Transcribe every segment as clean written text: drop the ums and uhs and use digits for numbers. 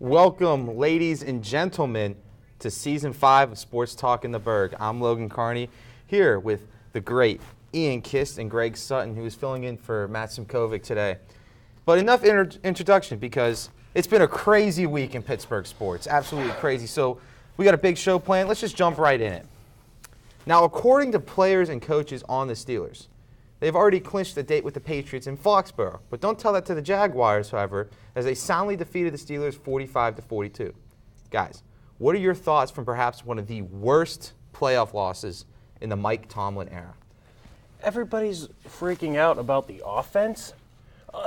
Welcome, ladies and gentlemen, to Season 5 of Sports Talk in the Burgh. I'm Logan Carney, here with the great Ian Kist and Greg Sutton, who is filling in for Matt Simkovic today. But enough introduction, because it's been a crazy week in Pittsburgh sports, absolutely crazy. So we got a big show planned. Let's just jump right in it. Now, according to players and coaches on the Steelers, they've already clinched a date with the Patriots in Foxborough. But don't tell that to the Jaguars, however, as they soundly defeated the Steelers 45-42. Guys, what are your thoughts from perhaps one of the worst playoff losses in the Mike Tomlin era? Everybody's freaking out about the offense.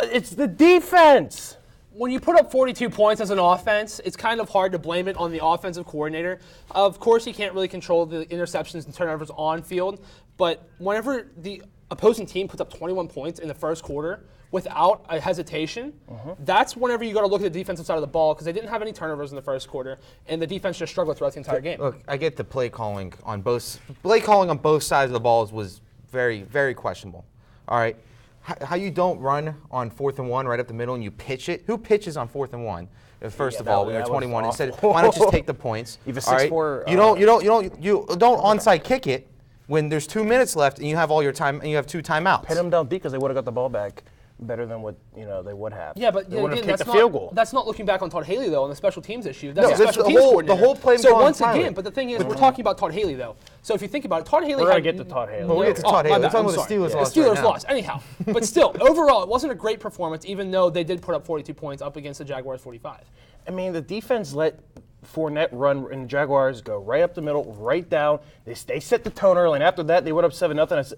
It's the defense. When you put up 42 points as an offense, it's kind of hard to blame it on the offensive coordinator. Of course, he can't really control the interceptions and turnovers on field, but whenever the opposing team puts up 21 points in the first quarter without a hesitation, that's whenever you got to look at the defensive side of the ball, because they didn't have any turnovers in the first quarter, and the defense just struggled throughout the entire game. Look, I get the play calling on both sides of the balls was very, very questionable. All right, how you don't run on 4th and 1 right up the middle and you pitch it? Who pitches on 4th and 1? First of all, when you're 21, instead, why not just take the points? You have a 6-4. You don't onside kick it when there's 2 minutes left and you have all your time and you have 2 timeouts. Pin them down deep because they would have got the ball back better than what they would have. Yeah, but they would have again, kicked the field goal. That's not looking back on Todd Haley though, on the special teams issue. That's No, a special teams coordinator. the whole play. So once again, but the thing is, we're talking about Todd Haley though. So if you think about it, Todd Haley. We're gonna get to Todd Haley. We'll get to Todd Haley. We're talking about the Steelers lost. The Steelers right now. lost. Anyhow, but still, overall, it wasn't a great performance, even though they did put up 42 points up against the Jaguars 45. I mean, the defense let Fournette run, and the Jaguars go right up the middle, right down. They set the tone early, and after that, they went up 7-0.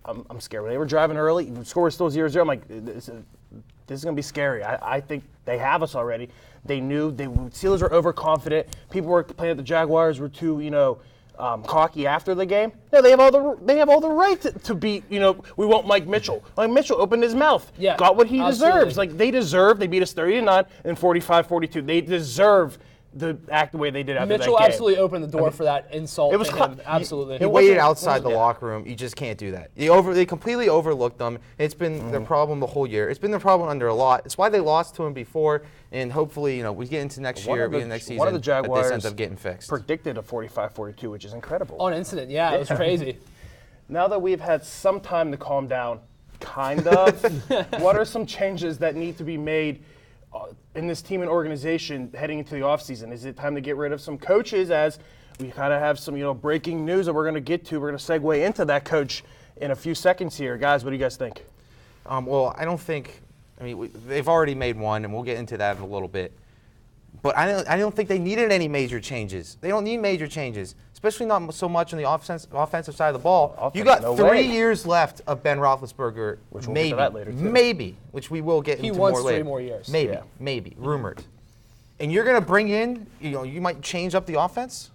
I'm scared. When they were driving early, the score was still 0-0. I'm like, this is going to be scary. I think they have us already. They knew Steelers were overconfident. People were complaining that the Jaguars were too, cocky after the game. No, they have all the right to beat. We want Mike Mitchell. Mike Mitchell opened his mouth, got what he deserves. Like they beat us 30-9 and 45-42. They deserve the way they did after that game. Mitchell absolutely opened the door for that insult. It was absolutely. He waited outside the locker room. You just can't do that. They completely overlooked them. It's been their problem the whole year. It's been their problem under a lot. It's why they lost to him before, and hopefully, we get into next year, next season. One of the Jaguars this ends up getting fixed. Predicted a 45-42, which is incredible. On incident, yeah, it was crazy. Now that we've had some time to calm down, kind of, what are some changes that need to be made in this team and organization heading into the offseason? Is it time to get rid of some coaches, as we kind of have some breaking news that we're going to get to? We're going to segue into that coach in a few seconds here. Guys, what do you guys think? Well, I don't think – they've already made one, and we'll get into that in a little bit. But I don't think they needed any major changes. They don't need major changes, especially not so much on the offensive side of the ball. You got 3 years left of Ben Roethlisberger, which we'll get to that later too. Maybe, which we will get into more later. He wants 3 more years. Maybe, rumored. And you're going to bring in, you might change up the offense?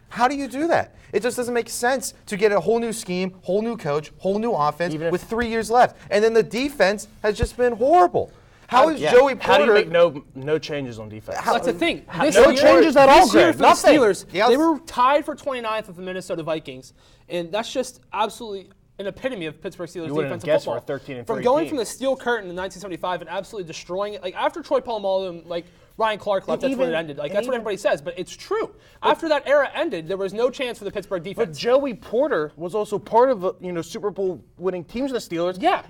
How do you do that? It just doesn't make sense to get a whole new scheme, whole new coach, whole new offense with 3 years left. And then the defense has just been horrible. How is Joey Porter? How do you make no changes on defense? That's the thing. Changes at all, Greg. For the Steelers, they were tied for 29th with the Minnesota Vikings, and that's just absolutely an epitome of Pittsburgh Steelers You wouldn't have defensive guessed football. for a 13-3 From going team. from the steel curtain in 1975 and absolutely destroying it, like after Troy Polamalu and like Ryan Clark left, that's when it ended. Like that's what everybody says, but it's true. After that era ended, there was no chance for the Pittsburgh defense. But Joey Porter was also part of Super Bowl winning teams in the Steelers. Yeah.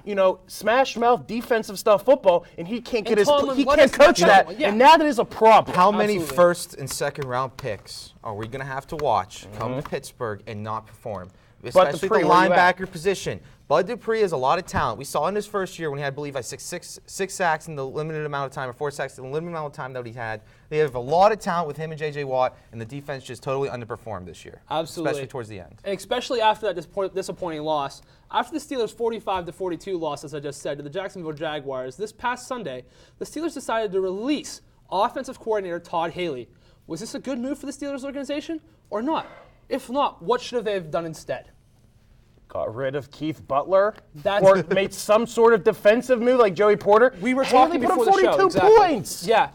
Smash mouth defensive stuff football, and he can't get Tomlin he let can't us coach know. that, Yeah. and that is a problem. How many Absolutely. first and second round picks are we going to have to watch come to Pittsburgh and not perform? Especially Dupree, the where you at? linebacker position. Bud Dupree has a lot of talent. We saw in his first year when he had, I believe, six sacks in the limited amount of time, or 4 sacks in the limited amount of time that he had. They have a lot of talent with him and J.J. Watt, and the defense just totally underperformed this year. Absolutely. Especially towards the end. And especially after that disappointing loss. After the Steelers' 45-42 loss, as I just said, to the Jacksonville Jaguars, this past Sunday, the Steelers decided to release offensive coordinator Todd Haley. Was this a good move for the Steelers organization or not? If not, what should they have done instead? Got rid of Keith Butler, That's- or made some sort of defensive move like Joey Porter. We were Haley talking put up before the show. 42 Exactly. points. Yeah,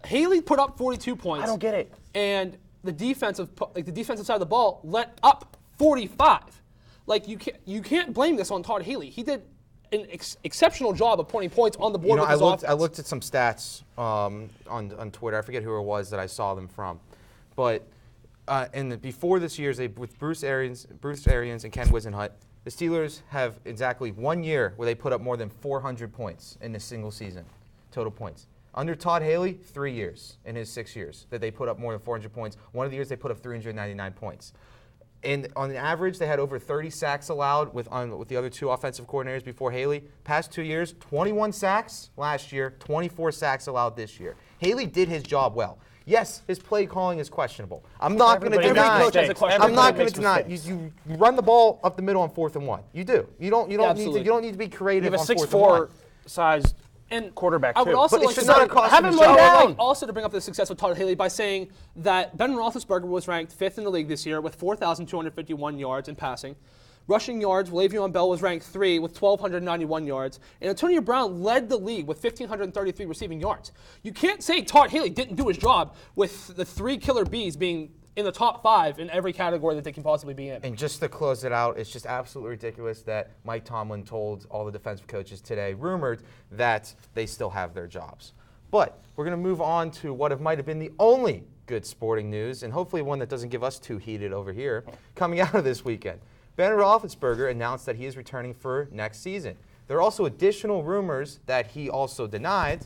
Haley put up 42 points. I don't get it. And the defensive side of the ball let up 45. Like you can't blame this on Todd Haley. He did an exceptional job of putting points on the board with his offense. I looked at some stats on Twitter. I forget who it was that I saw them from, but before this year's with Bruce Arians and Ken Wisenhunt, the Steelers have exactly 1 year where they put up more than 400 points in a single season, total points. Under Todd Haley, 3 years in his 6 years that they put up more than 400 points. One of the years they put up 399 points. And on average, they had over 30 sacks allowed with the other two offensive coordinators before Haley. Past 2 years, 21 sacks last year, 24 sacks allowed this year. Haley did his job well. Yes, his play calling is questionable. I'm not going to Everybody deny. makes mistakes. I'm not going Everybody to deny. makes You run the ball up the middle on 4th and 1. You do. You don't need to be You creative have a on 4th and 1. 6'4" sized And quarterback I would too. also But it like should to not say- have cost have him him his lay job. I would down. like also to bring up the success with Todd Haley by saying that Ben Roethlisberger was ranked 5th in the league this year with 4,251 yards in passing. Rushing yards, Le'Veon Bell was ranked 3 with 1,291 yards. And Antonio Brown led the league with 1,533 receiving yards. You can't say Todd Haley didn't do his job with the 3 killer bees being in the top 5 in every category that they can possibly be in. And just to close it out, it's just absolutely ridiculous that Mike Tomlin told all the defensive coaches today, rumored, that they still have their jobs. But we're going to move on to what might have been the only good sporting news, and hopefully one that doesn't give us too heated over here, coming out of this weekend. Ben Roethlisberger announced that he is returning for next season. There are also additional rumors that he also denied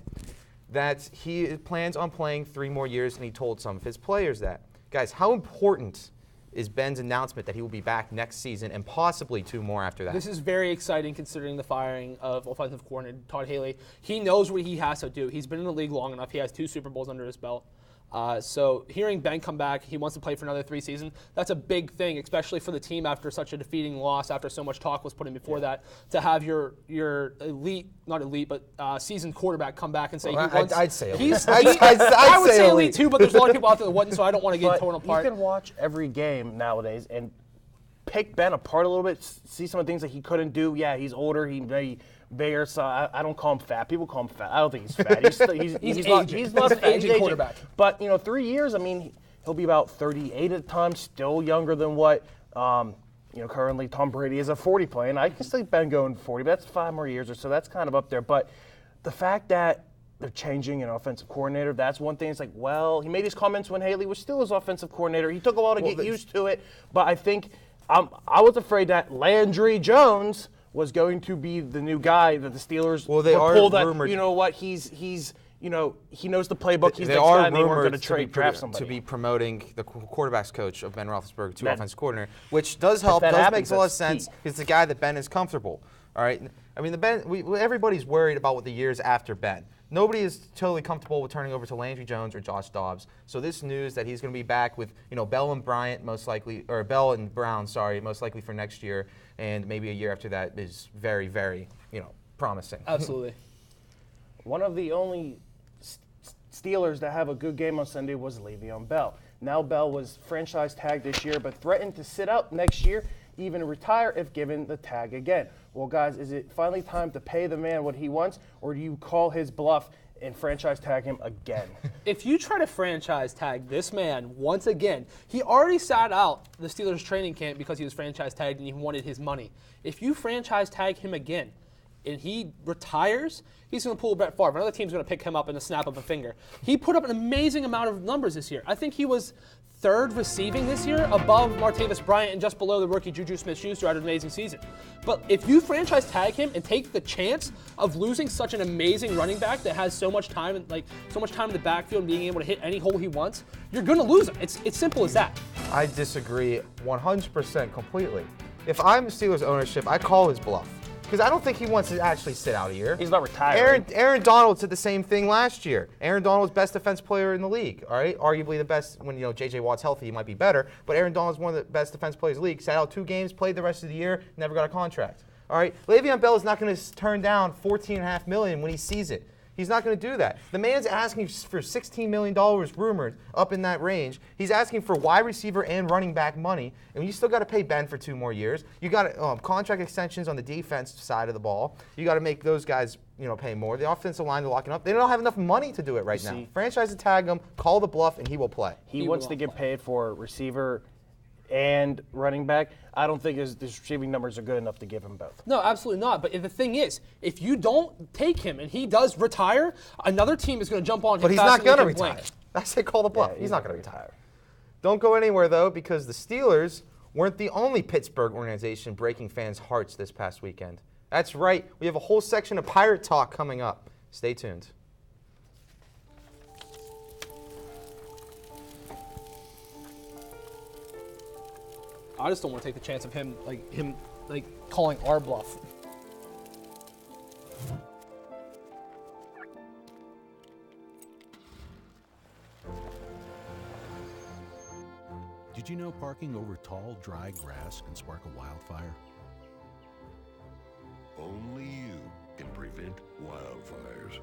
that he plans on playing 3 more years, and he told some of his players that. Guys, how important is Ben's announcement that he will be back next season and possibly 2 more after that? This is very exciting considering the firing of offensive coordinator Todd Haley. He knows what he has to do. He's been in the league long enough. He has 2 Super Bowls under his belt. So hearing Ben come back, he wants to play for another 3 seasons. That's a big thing, especially for the team after such a defeating loss, after so much talk was put in before that, to have your elite, not elite, but seasoned quarterback come back and say Well, he wants. I'd say elite. He's, I'd I would say say elite. elite too, but there's a lot of people out there that wouldn't, so I don't want to get But torn apart. you can watch every game nowadays and pick Ben apart a little bit, see some of the things that he couldn't do. Yeah, he's older, he's bigger, so I don't call him fat. People call him fat. I don't think he's fat. He's not aging. he's not He's an aging quarterback. But 3 years, I mean, he'll be about 38 at the time, still younger than what currently Tom Brady is at 40 playing. I can see Ben going 40, but that's 5 more years or so. That's kind of up there. But the fact that they're changing an offensive coordinator, that's one thing. It's like, well, he made his comments when Haley was still his offensive coordinator. He took a while to get used to it, but I think I was afraid that Landry Jones was going to be the new guy that the Steelers Well, they would are pull that, rumored. you know what, he knows the playbook. He's They the are guy, and they weren't rumored going to draft somebody. to be promoting the quarterback's coach of Ben Roethlisberger to Ben. offensive coordinator, which does help, that does happens, make a lot of that's sense. key. It's the guy that Ben is comfortable. All right, I mean everybody's worried about what the years after Ben. Nobody is totally comfortable with turning over to Landry Jones or Josh Dobbs. So this news that he's going to be back with Bell and Bryant most likely, or Bell and Brown, sorry, most likely for next year, and maybe a year after that is very, very promising. Absolutely. One of the only Steelers that have a good game on Sunday was Le'Veon Bell. Now Bell was franchise tagged this year, but threatened to sit out next year, even retire if given the tag again. Well, guys, is it finally time to pay the man what he wants, or do you call his bluff and franchise tag him again. If you try to franchise tag this man once again, he already sat out the Steelers training camp because he was franchise tagged and he wanted his money. If you franchise tag him again and he retires, he's going to pull Brett Favre. Another team's going to pick him up in a snap of a finger. He put up an amazing amount of numbers this year. I think he was third receiving this year, above Martavis Bryant and just below the rookie Juju Smith-Schuster. Had an amazing season. But if you franchise tag him and take the chance of losing such an amazing running back that has so much time in the backfield and being able to hit any hole he wants, you're going to lose him. It's simple as that. I disagree 100% completely. If I'm Steelers ownership, I call his bluff. Because I don't think he wants to actually sit out a year. He's not retiring. Aaron Donald did the same thing last year. Aaron Donald's best defense player in the league, all right? Arguably the best. When J.J. Watt's healthy, he might be better. But Aaron Donald's one of the best defense players in the league. Sat out 2 games, played the rest of the year, never got a contract. All right? Le'Veon Bell is not going to turn down $14.5 million when he sees it. He's not going to do that. The man's asking for $16 million rumored up in that range. He's asking for wide receiver and running back money, and you still got to pay Ben for 2 more years. You got contract extensions on the defense side of the ball. You got to make those guys, pay more. The offensive line, they're locking up. They don't have enough money to do it right now. Franchise to tag him, call the bluff, and he will play. He wants to get paid for receiver and running back. I don't think his receiving numbers are good enough to give him both. No, absolutely not. But the thing is, if you don't take him and he does retire, another team is going to jump on him. But he's not going to retire. I say call the bluff. Yeah, he's not going to retire. Don't go anywhere, though, because the Steelers weren't the only Pittsburgh organization breaking fans' hearts this past weekend. That's right. We have a whole section of Pirate Talk coming up. Stay tuned. I just don't want to take the chance of him calling our bluff. Did you know parking over tall, dry grass can spark a wildfire? Only you can prevent wildfires.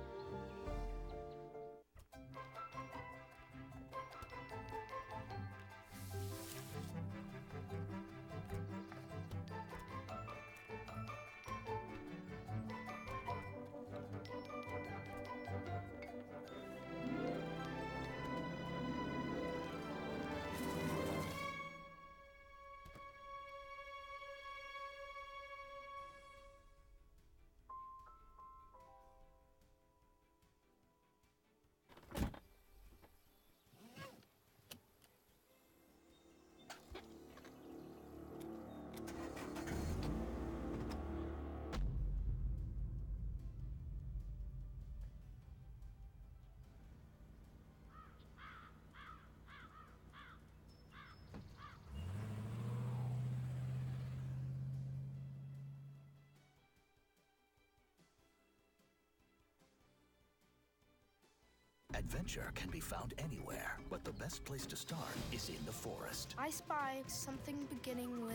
Adventure can be found anywhere, but the best place to start is in the forest. I spy something beginning with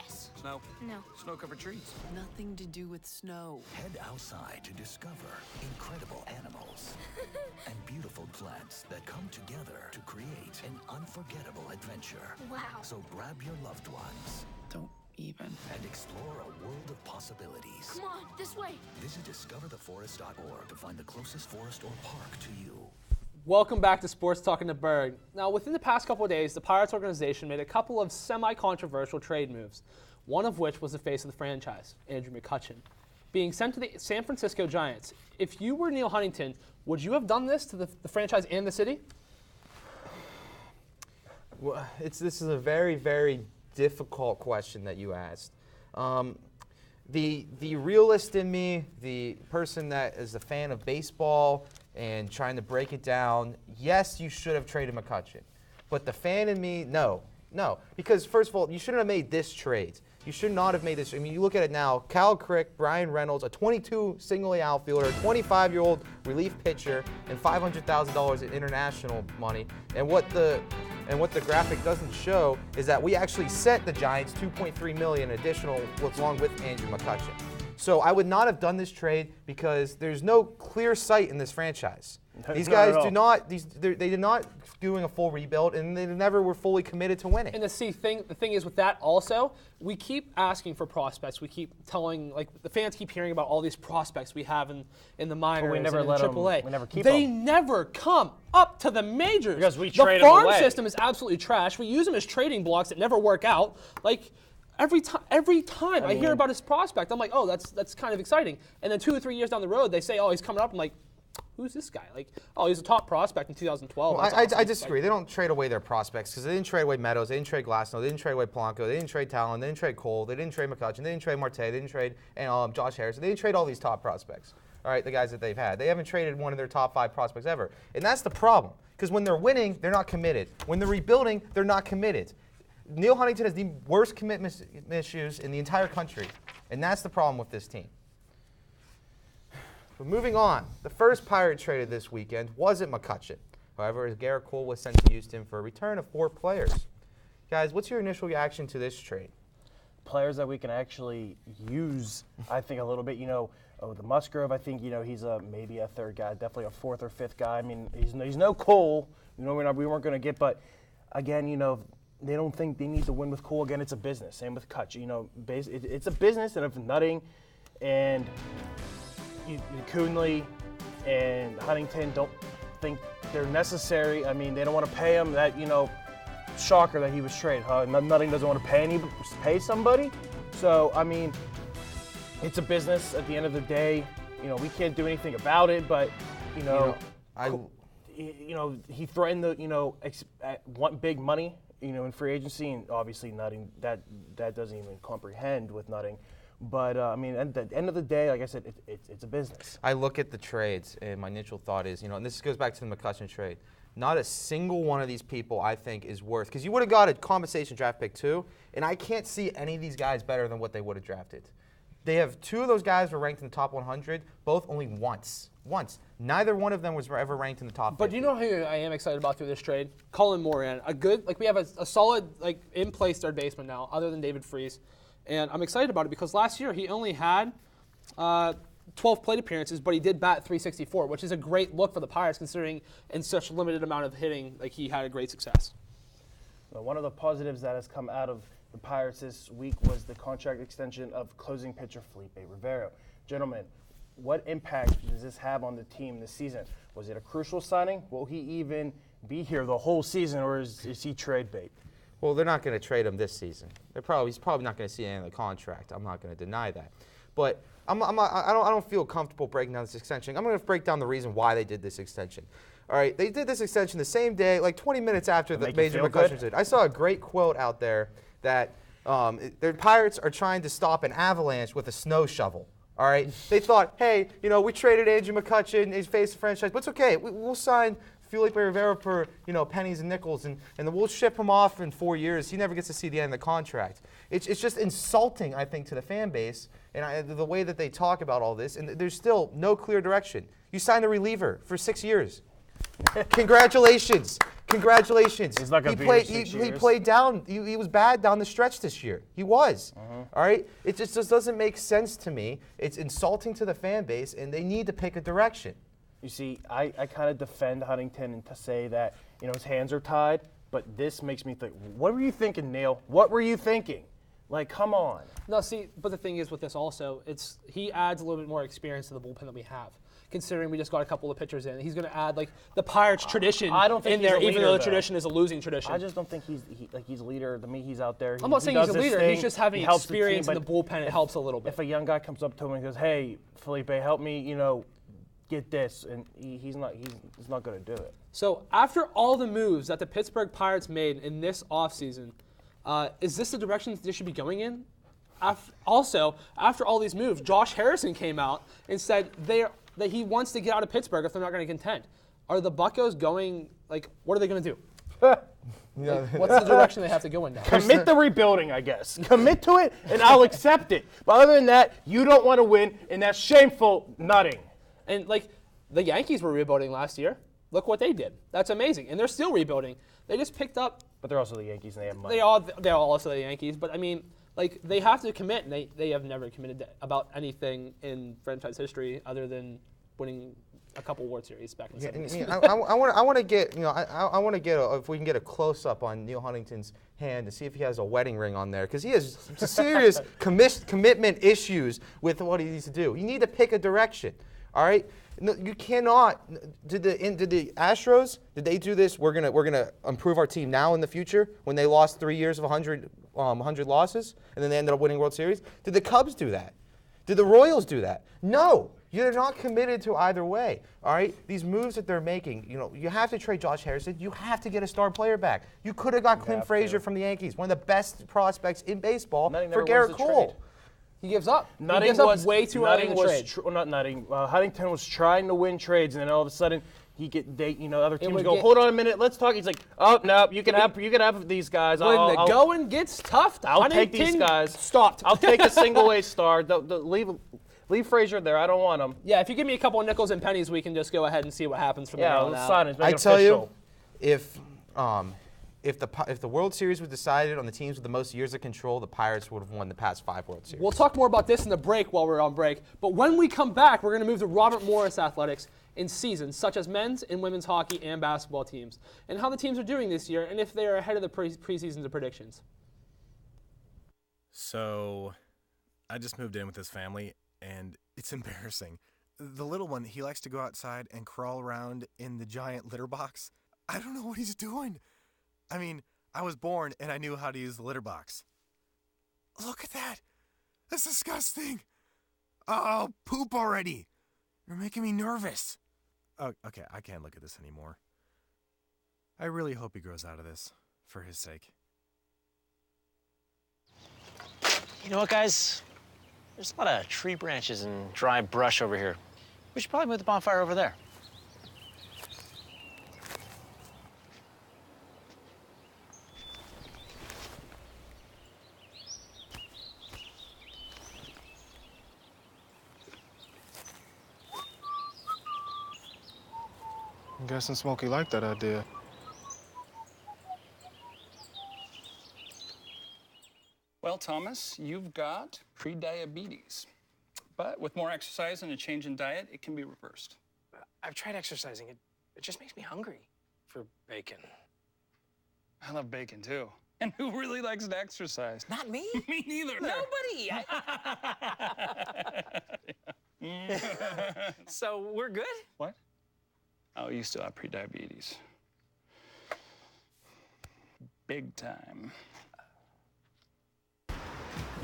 S. Snow? No. Snow-covered trees. Nothing to do with snow. Head outside to discover incredible animals and beautiful plants that come together to create an unforgettable adventure. Wow. So grab your loved ones Don't even. and explore a world of possibilities. Come on, this way. Visit discovertheforest.org to find the closest forest or park to you. Welcome back to Sports Talk in the Burgh. Now, within the past couple of days, the Pirates organization made a couple of semi-controversial trade moves, one of which was the face of the franchise, Andrew McCutchen, being sent to the San Francisco Giants. If you were Neil Huntington, would you have done this to the franchise and the city? Well, this is a very, very difficult question that you asked. The realist in me, the person that is a fan of baseball and trying to break it down, yes, you should have traded McCutchen. But the fan in me, no. Because first of all, you shouldn't have made this trade. You should not have made this. I mean, you look at it now, Cal Crick, Brian Reynolds, a 22 single-A outfielder, a 25-year-old relief pitcher, and $500,000 in international money. And what the graphic doesn't show is that we actually sent the Giants $2.3 million additional along with Andrew McCutchen. So I would not have done this trade because there's no clear sight in this franchise. These Not guys at all. do not. They did not doing a full rebuild, and they never were fully committed to winning. And the thing is with that also, we keep asking for prospects. We keep telling, like, the fans keep hearing about all these prospects we have in the minors we never and in let 'em- AAA. we never keep They 'em. never come up to the majors. Because we the trade 'em farm away. system is absolutely trash. We use them as trading blocks that never work out. Like, every time I hear about his prospect, I'm like, oh, that's kind of exciting. And then 2 or 3 years down the road, they say, oh, he's coming up. I'm like, who's this guy? Like, oh, he's a top prospect in 2012. Well, That's I awesome. disagree. They don't trade away their prospects because they didn't trade away Meadows, they didn't trade Glasnow, they didn't trade away Polanco, they didn't trade Talon, they didn't trade Cole, they didn't trade McCutchen, they didn't trade Marte, they didn't trade Josh Harrison, they didn't trade all these top prospects. All right, the guys that they've had. They haven't traded one of their top 5 prospects ever. And that's the problem because when they're winning, they're not committed. When they're rebuilding, they're not committed. Neil Huntington has the worst commitment issues in the entire country, and that's the problem with this team. But moving on, the first Pirate traded this weekend wasn't McCutchen. However, Garrett Cole was sent to Houston for a return of 4 players. Guys, what's your initial reaction to this trade? Players that we can actually use, I think, a little bit. The Musgrove, I think, he's maybe a 3rd guy, definitely a 4th or 5th guy. I mean, he's no Cole. We weren't going to get, but again, they don't think they need to win with Cole. Again, it's a business. Same with Kutch. It's a business, and if Nutting and Coonley and Huntington don't think they're necessary. I mean, they don't want to pay him. That shocker that he was traded. Nutting doesn't want to pay somebody. So I mean, it's a business. At the end of the day, we can't do anything about it. But he threatened to want big money. In free agency, and obviously Nutting that doesn't even comprehend with Nutting. But I mean, at the end of the day, like I said, it's a business. I look at the trades, and my initial thought is, and this goes back to the McCutchen trade. Not a single one of these people I think is worth, because you would have got a compensation draft pick too, and I can't see any of these guys better than what they would have drafted. They have 2 of those guys were ranked in the top 100, both only once. Neither one of them was ever ranked in the top 50. But do you know who I am excited about through this trade? Colin Moran. We have a solid, in-place third baseman now, other than David Freese. And I'm excited about it because last year he only had 12 plate appearances, but he did bat .364, which is a great look for the Pirates considering in such a limited amount of hitting, he had a great success. Well, one of the positives that has come out of the Pirates this week was the contract extension of closing pitcher Felipe Rivero. Gentlemen, what impact does this have on the team this season? Was it a crucial signing? Will he even be here the whole season, or is he trade bait? Well, they're not going to trade him this season. He's probably not going to see any of the contract. I'm not going to deny that. But I don't feel comfortable breaking down this extension. I'm going to break down the reason why they did this extension. All right, they did this extension the same day, 20 minutes after the Major McCutchen did. I saw a great quote out there that their Pirates are trying to stop an avalanche with a snow shovel. All right, they thought, hey, we traded Andrew McCutchen, he's faced the franchise, but it's okay. We'll sign Felipe Rivera for pennies and nickels, and we'll ship him off in 4 years. He never gets to see the end of the contract. It's just insulting, I think, to the fan base and the way that they talk about all this. And there's still no clear direction. You signed a reliever for 6 years. Congratulations. He's not going to be here 6 years. He played down. He was bad down the stretch this year. He was. All right? It just doesn't make sense to me. It's insulting to the fan base, and they need to pick a direction. You see, I kind of defend Huntington and to say that, his hands are tied, but this makes me think, what were you thinking, Neil? What were you thinking? Come on. No, see, but the thing is with this also, he adds a little bit more experience to the bullpen that we have. Considering we just got a couple of pitchers in, he's going to add the Pirates tradition in there, even though the tradition is a losing tradition. I just don't think he's a leader. To me, he's out there. I'm not saying he's a leader. He's just having experience in the bullpen. It helps a little bit. If a young guy comes up to him and goes, "Hey, Felipe, help me," get this, and he's not going to do it. So after all the moves that the Pittsburgh Pirates made in this offseason, is this the direction they should be going in? Also, after all these moves, Josh Harrison came out and said that he wants to get out of Pittsburgh if they're not going to contend. Are the Buccos going, what are they going to do? What's the direction they have to go in now? Commit to rebuilding, I guess. Commit to it, and I'll accept it. But other than that, you don't want to win, and that's shameful Nutting. And, the Yankees were rebuilding last year. Look what they did. That's amazing. And they're still rebuilding. They just picked up. But they're also the Yankees, and they have money. They're also the Yankees. But, I mean, Like, they have to commit, and they have never committed about anything in franchise history other than winning a couple World Series back in the 70s. I want to get, I want to get, if we can get a close up on Neil Huntington's hand to see if he has a wedding ring on there, because he has serious commitment issues with what he needs to do. You need to pick a direction, all right? No, you cannot. Did the Astros? Did they do this? We're gonna improve our team now in the future when they lost 3 years of 100 losses and then they ended up winning World Series. Did the Cubs do that? Did the Royals do that? No. You're not committed to either way, all right? These moves that they're making, you have to trade Josh Harrison. You have to get a star player back. You could have got Clint Frazier from the Yankees, one of the best prospects in baseball for Garrett Cole. He gives up. Nutting he gives up way too early in the trade. Not Nutting. Huntington was trying to win trades, and then all of a sudden other teams would go, hold on a minute, let's talk. He's like, oh no, you can have these guys. When the going gets tough, I'll take these guys. Stopped. I'll take a single A star. Leave Frazier there. I don't want him. Yeah, if you give me a couple of nickels and pennies, we can just go ahead and see what happens from there on out. Sign it. I tell you, if the World Series was decided on the teams with the most years of control, the Pirates would have won the past 5 World Series. We'll talk more about this in the break while we're on break. But when we come back, we're going to move to Robert Morris Athletics in seasons such as men's and women's hockey and basketball teams, and how the teams are doing this year, and if they are ahead of the preseason predictions. So, I just moved in with this family, and it's embarrassing. The little one, he likes to go outside and crawl around in the giant litter box. I don't know what he's doing. I mean, I was born and I knew how to use the litter box. Look at that. That's disgusting. Oh, poop already. You're making me nervous. Oh, okay, I can't look at this anymore. I really hope he grows out of this, for his sake. You know what, guys? There's a lot of tree branches and dry brush over here. We should probably move the bonfire over there. I'm guessing Smokey liked that idea. Well, Thomas, you've got pre-diabetes. But with more exercise and a change in diet, it can be reversed. I've tried exercising. It just makes me hungry for bacon. I love bacon, too. And who really likes to exercise? Not me. Me neither. Nobody. So we're good? What? Oh, you still have pre-diabetes. Big time.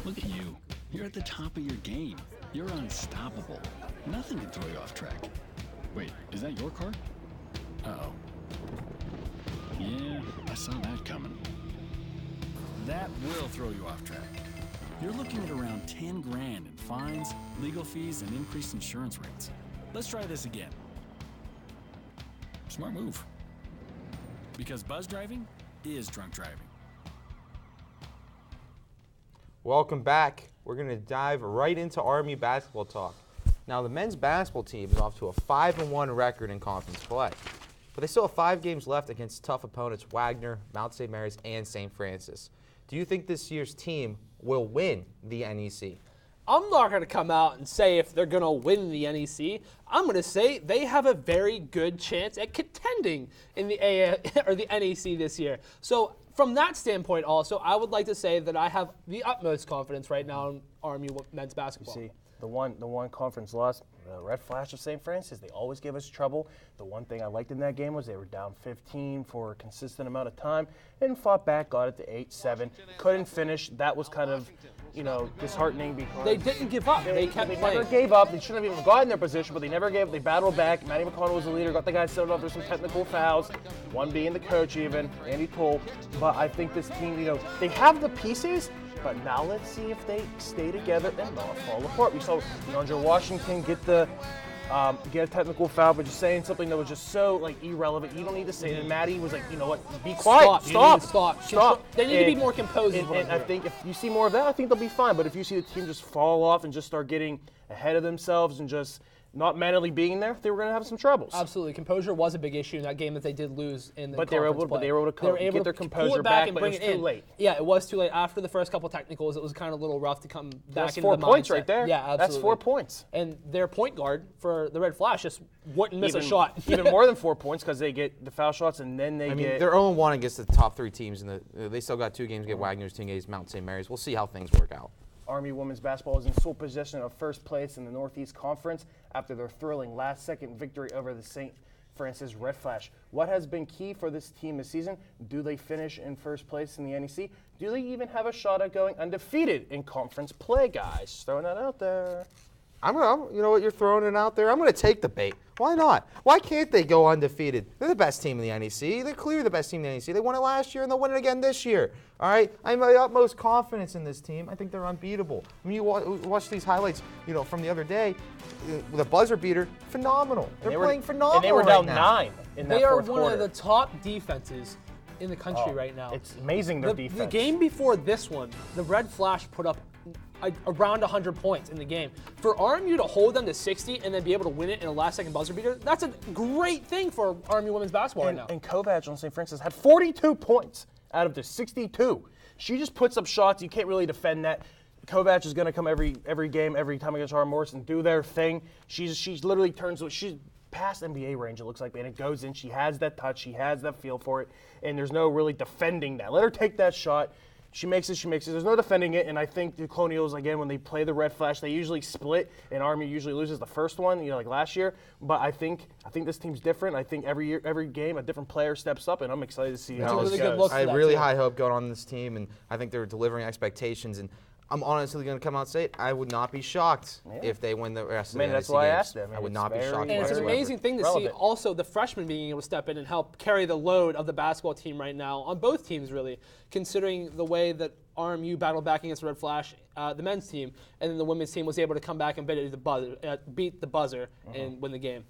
Look at you. You're at the top of your game. You're unstoppable. Nothing can throw you off track. Wait, is that your car? Uh-oh. Yeah, I saw that coming. That will throw you off track. You're looking at around 10 grand in fines, legal fees, and increased insurance rates. Let's try this again. Smart move. Because buzz driving is drunk driving. Welcome back. We're going to dive right into RMU basketball talk. Now, the men's basketball team is off to a 5-1 record in conference play, but they still have 5 games left against tough opponents Wagner, Mount St. Mary's, and St. Francis. Do you think this year's team will win the NEC? I'm not going to come out and say if they're going to win the NEC. I'm going to say they have a very good chance at contending in the the NEC this year. So from that standpoint also, I would like to say that I have the utmost confidence right now in RMU men's basketball. You see, the one conference loss, the Red Flash of St. Francis, they always give us trouble. The one thing I liked in that game was they were down 15 for a consistent amount of time and fought back, got it to 8-7. Couldn't finish. That was kind of, disheartening because they didn't give up. They kept playing. They never gave up. They shouldn't have even gotten their position, but they never gave up. They battled back. Matty McConnell was the leader, got the guys settled off. There's some technical fouls, one being the coach even, Andy Toll. But I think this team, they have the pieces, but now let's see if they stay together and not fall apart. We saw DeAndre Washington get a technical foul, but just saying something that was just so irrelevant. You don't need to say it. And Matty was like, you know what? Be quiet. Stop. They need to be more composed. And I think if you see more of that, I think they'll be fine. But if you see the team just fall off and just start getting ahead of themselves and just not mentally being there, they were going to have some troubles. Absolutely, composure was a big issue in that game that they did lose in the But they were able to get their composure back, and but bring it was it too in. late. Yeah, it was too late. After the first couple technicals, it was kind of a little rough to come back That's into 4 the points mindset. right there. Yeah, absolutely. That's 4 points. And their point guard for the Red Flash just wouldn't miss a shot. Even more than 4 points because they get the foul shots and then they get. They're 0-1 against the top 3 teams, and they still got 2 games to get Wagner's team against Mount St. Mary's. We'll see how things work out. RMU women's basketball is in sole possession of first place in the Northeast Conference after their thrilling last-second victory over the St. Francis Red Flash. What has been key for this team this season? Do they finish in first place in the NEC? Do they even have a shot at going undefeated in conference play, guys? Just throwing that out there. You know what, you're throwing it out there. I'm going to take the bait. Why not? Why can't they go undefeated? They're the best team in the NEC. They're clearly the best team in the NEC. They won it last year, and they'll win it again this year. All right? I have my utmost confidence in this team. I think they're unbeatable. I mean, you watch these highlights, from the other day, with a buzzer beater, phenomenal. They're playing phenomenal. And they were down right 9 in that They are fourth one quarter. of the top defenses in the country right now. It's amazing their defense. The game before this one, the Red Flash put up around 100 points in the game. For RMU to hold them to 60 and then be able to win it in a last-second buzzer beater, that's a great thing for RMU women's basketball right now. And Kovac on St. Francis had 42 points out of the 62. She just puts up shots. You can't really defend that. Kovac is going to come every game, every time against R. Morris and do their thing. She's literally she's past NBA range, it looks like, and it goes in. She has that touch. She has that feel for it, and there's no really defending that. Let her take that shot. She makes it. There's no defending it, and I think the Colonials, again, when they play the Red Flash, they usually split, and RMU usually loses the first one, like last year. But I think this team's different. I think every game, a different player steps up, and I'm excited to see how this goes. I had really high hope going on this team, and I think they're delivering expectations. And I'm honestly going to come out and say it. I would not be shocked if they win the rest of the NEC that's why I games. asked them. I would not be shocked. And it's an amazing thing to see also the freshmen being able to step in and help carry the load of the basketball team right now, on both teams really, considering the way that RMU battled back against the Red Flash, the men's team, and then the women's team was able to come back and beat the buzzer and win the game.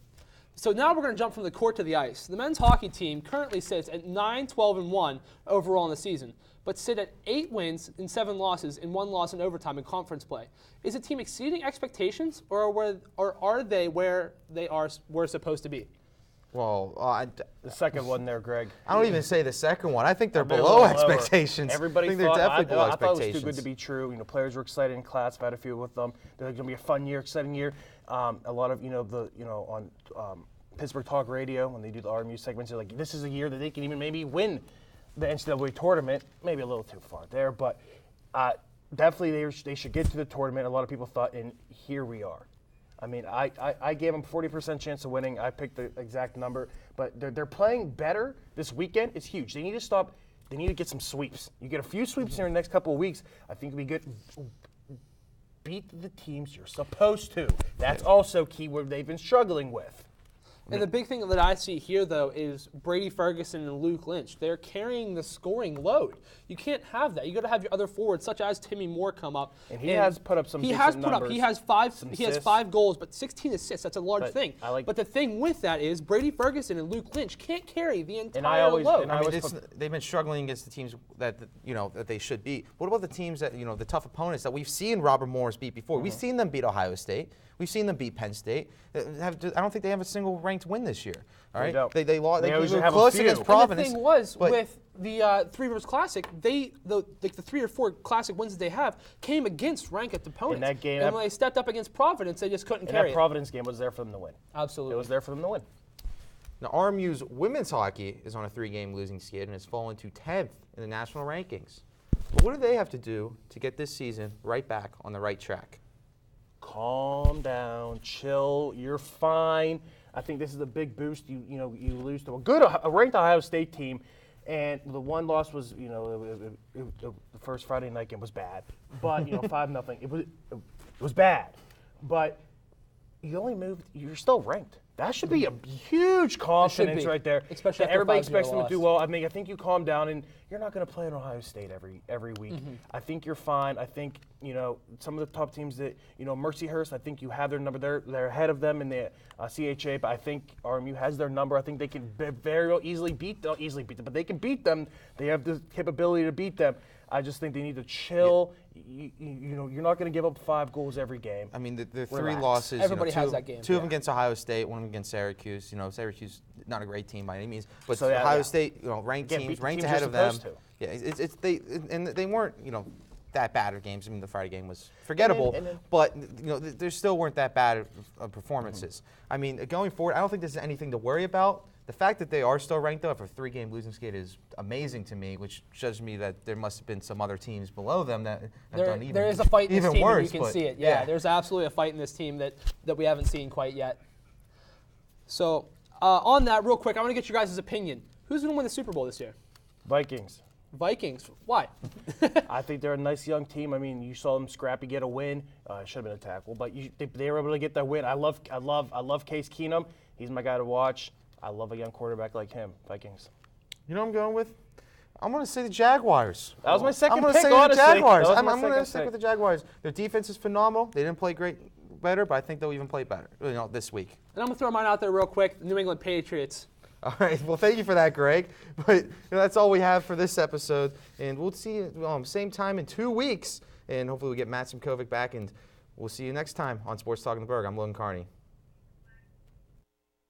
So now we're going to jump from the court to the ice. The men's hockey team currently sits at 9-12-1 overall in the season, but sit at 8 wins and 7 losses and 1 loss in overtime in conference play. Is the team exceeding expectations, or are they where we're supposed to be? Well, the second one there, Greg. I don't even say the second one. I think they're below expectations. Everybody I think they're definitely below I thought it expectations. was too good to be true. Players were excited in class. I've had a few with them. They're going to be a fun year, exciting year. A lot of on Pittsburgh Talk Radio when they do the RMU segments, they're like, this is a year that they can even maybe win the NCAA tournament. Maybe a little too far there, but definitely they should get to the tournament. A lot of people thought, and here we are. I mean, I gave them 40% chance of winning. I picked the exact number, but they're playing better this weekend. It's huge. They need to stop. They need to get some sweeps. You get a few sweeps here in the next couple of weeks. I think we get beat the teams you're supposed to. That's also key where they've been struggling with. And the big thing that I see here, though, is Brady Ferguson and Luke Lynch. They're carrying the scoring load. You can't have that. You got to have your other forwards, such as Timmy Moore, come up. And he has put up some. He has put up. He has 5 goals, but 16 assists. That's a large thing. But the thing with that is Brady Ferguson and Luke Lynch can't carry the entire load. They've been struggling against the teams that they should beat. What about the teams that the tough opponents that we've seen Robert Morris beat before? We've seen them beat Ohio State. We've seen them beat Penn State. I don't think they have a single ranked win this year. All right, they lost. They were close against Providence. And the thing was with the Three Rivers Classic, the 3 or 4 classic wins that they have came against ranked opponents. In that game, and when they stepped up against Providence, they just couldn't carry it. That Providence game was there for them to win. Absolutely, it was there for them to win. Now, RMU's women's hockey is on a 3-game losing skid and has fallen to 10th in the national rankings. But what do they have to do to get this season right back on the right track? Calm down, chill. You're fine. I think this is a big boost. You lose to a ranked Ohio State team, and the one loss was the first Friday night game was bad, but 5-0. It was bad, but you only moved. You're still ranked. That should be a huge confidence right there. Especially after everybody expects them to loss. do well. I mean, I think you calm down, and you're not going to play at Ohio State every week. I think you're fine. I think some of the top teams that Mercyhurst. I think you have their number. They're ahead of them in the CHA, but I think RMU has their number. I think they can very easily beat them, but they can beat them. They have the capability to beat them. I just think they need to chill. You know, you're not going to give up 5 goals every game. I mean, the 3 Relax. losses. Everybody two, has that game. 2 of them against Ohio State, 1 of them against Syracuse. You know, Syracuse not a great team by any means, but So, yeah, Ohio yeah. State, you know, ranked Can't teams, beat the ranked teams ahead you're of them. supposed to. Yeah, they weren't, you know, that bad of games. I mean, the Friday game was forgettable, And then- but you know, there still weren't that bad of performances. I mean, going forward, I don't think there's anything to worry about. The fact that they are still ranked though for a 3-game losing skid is amazing to me, which shows me that there must have been some other teams below them that have done even There is a fight in this even team, worse, and you can but see it. Yeah, there's absolutely a fight in this team that we haven't seen quite yet. So on that, real quick, I want to get your guys' opinion. Who's going to win the Super Bowl this year? Vikings. Vikings. Why? I think they're a nice young team. I mean, you saw them scrappy get a win. Should have been a tackle, but they were able to get that win. I love Case Keenum. He's my guy to watch. I love a young quarterback like him. Vikings. You know what I'm going with? I'm going to say the Jaguars. That was my second I'm going pick, to say honestly. the Jaguars. That was I'm my going to second stick pick. with the Jaguars. Their defense is phenomenal. They didn't play better, but I think they'll even play better, you know, this week. And I'm going to throw mine out there real quick. The New England Patriots. All right. Well, thank you for that, Greg. But you know, that's all we have for this episode, and we'll see you same time in 2 weeks, and hopefully we get Matt Simkovic back, and we'll see you next time on Sports Talk in the Burgh. I'm Logan Carney.